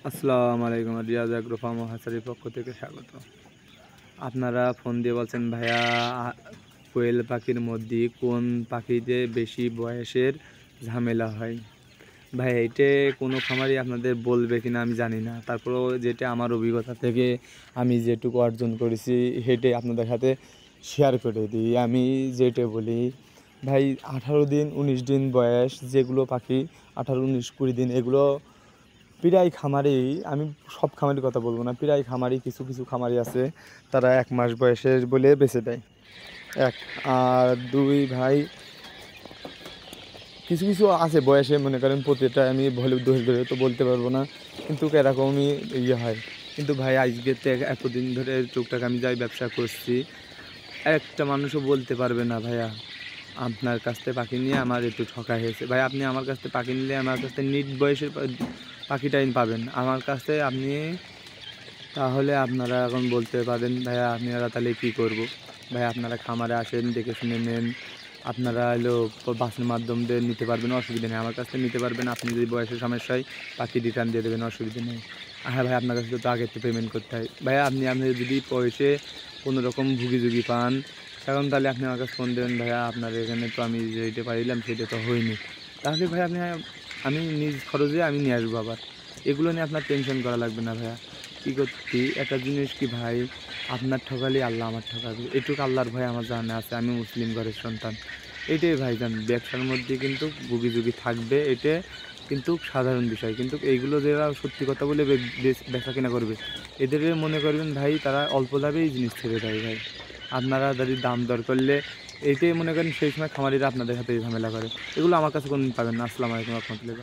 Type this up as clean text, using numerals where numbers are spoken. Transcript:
আসসালামু আলাইকুম। Riaz agro farm ও হ্যাচারির পক্ষ থেকে স্বাগত। আপনারা ফোন দিয়ে বলছেন ভাইয়া, কোয়েল পাখির মধ্যে কোন পাখিতে বেশি বয়সের ঝামেলা হয়? ভাই এইটা কোনো খামারই আপনাদের বলবে কিনা আমি জানি না, তারপরেও যেটা আমার অভিজ্ঞতা থেকে আমি যেটুকু অর্জন করেছি সেটাই আপনাদের সাথে শেয়ার করে দিই। আমি যেটা বলি ভাই, 18 দিন 19 দিন বয়স যেগুলো পাখি, 18 19 20 দিন, এগুলো প্রায় খামারেই, আমি সব খামারের কথা বলবো না, প্রায় খামারই কিছু কিছু খামারি আছে তারা 1 মাস বয়সের বলে বেঁচে দেয়। এক আর দুই ভাই, কিছু কিছু আছে বয়সে, মনে করেন প্রতিটা আমি ভুল দোষ ধরে তো বলতে পারবো না, কিন্তু এরকমই হয়। কিন্তু ভাই আজকে তো এতদিন ধরে টুকটাক আমি যাই ব্যবসা করছি, একটা মানুষও বলতে পারবে না ভাইয়া আপনার কাছ থেকে পাখি নিয়ে আমার একটু ঠকা হয়েছে। ভাই আপনি আমার কাছ থেকে পাখি নিলে আমার কাছ থেকে নিট বয়সের পাখিটাই পাবেন আমার কাছে আপনি। তাহলে আপনারা এখন বলতে পারেন ভাইয়া আপনারা তাহলে কী করবো? ভাই আপনারা খামারে আসেন, দেখে শুনে নেন। আপনারা হলো বাসের মাধ্যম দিয়ে নিতে পারবেন, অসুবিধা নেই। আমার কাছ থেকে নিতে পারবেন, আপনি যদি বয়সের সমস্যা হয় পাখি রিটার্ন দিয়ে দেবেন, অসুবিধা নেই। হ্যাঁ ভাই, আপনার কাছে তো আগের থেকে পেমেন্ট করতে হয়। ভাইয়া আপনি যদি পয়সে কোনো রকম ঝুঁকি পান, এখন তাহলে আপনি আমার কাছে ফোন দেবেন, ভাইয়া আপনার এখানে তো আমি যেটা পাইলাম সেটা তো হয়নি। তাহলে ভাই আমি নিজ খরচে আমি নিয়ে আসবো আবার। এগুলো নিয়ে আপনার টেনশন করা লাগবে না ভাইয়া। কী করছি একটা জিনিস কি ভাই, আপনার ঠকালে আল্লাহ আমার ঠকাবে, এটুকু আল্লাহর ভয় আমার জানা আছে। আমি মুসলিম ঘরের সন্তান। এটাই ভাইজান, ব্যবসার মধ্যে কিন্তু ঝুঁকি থাকবে, এটা কিন্তু সাধারণ বিষয়। কিন্তু এইগুলো যারা সত্যি কথা বলে বেচা কেনা করবে, এদের মনে করবেন ভাই তারা অল্প দামেই জিনিস ছেড়ে দেয় ভাই। আপনারা যদি দাম দর করলে এইটাই মনে করেন, সেই সময় খামারিরা আপনাদের হাতে ঝামেলা করে। এগুলো আমার কাছে কোনোদিন পাবেন না। আসসালামু আলাইকুম রহমতুল্লাহি।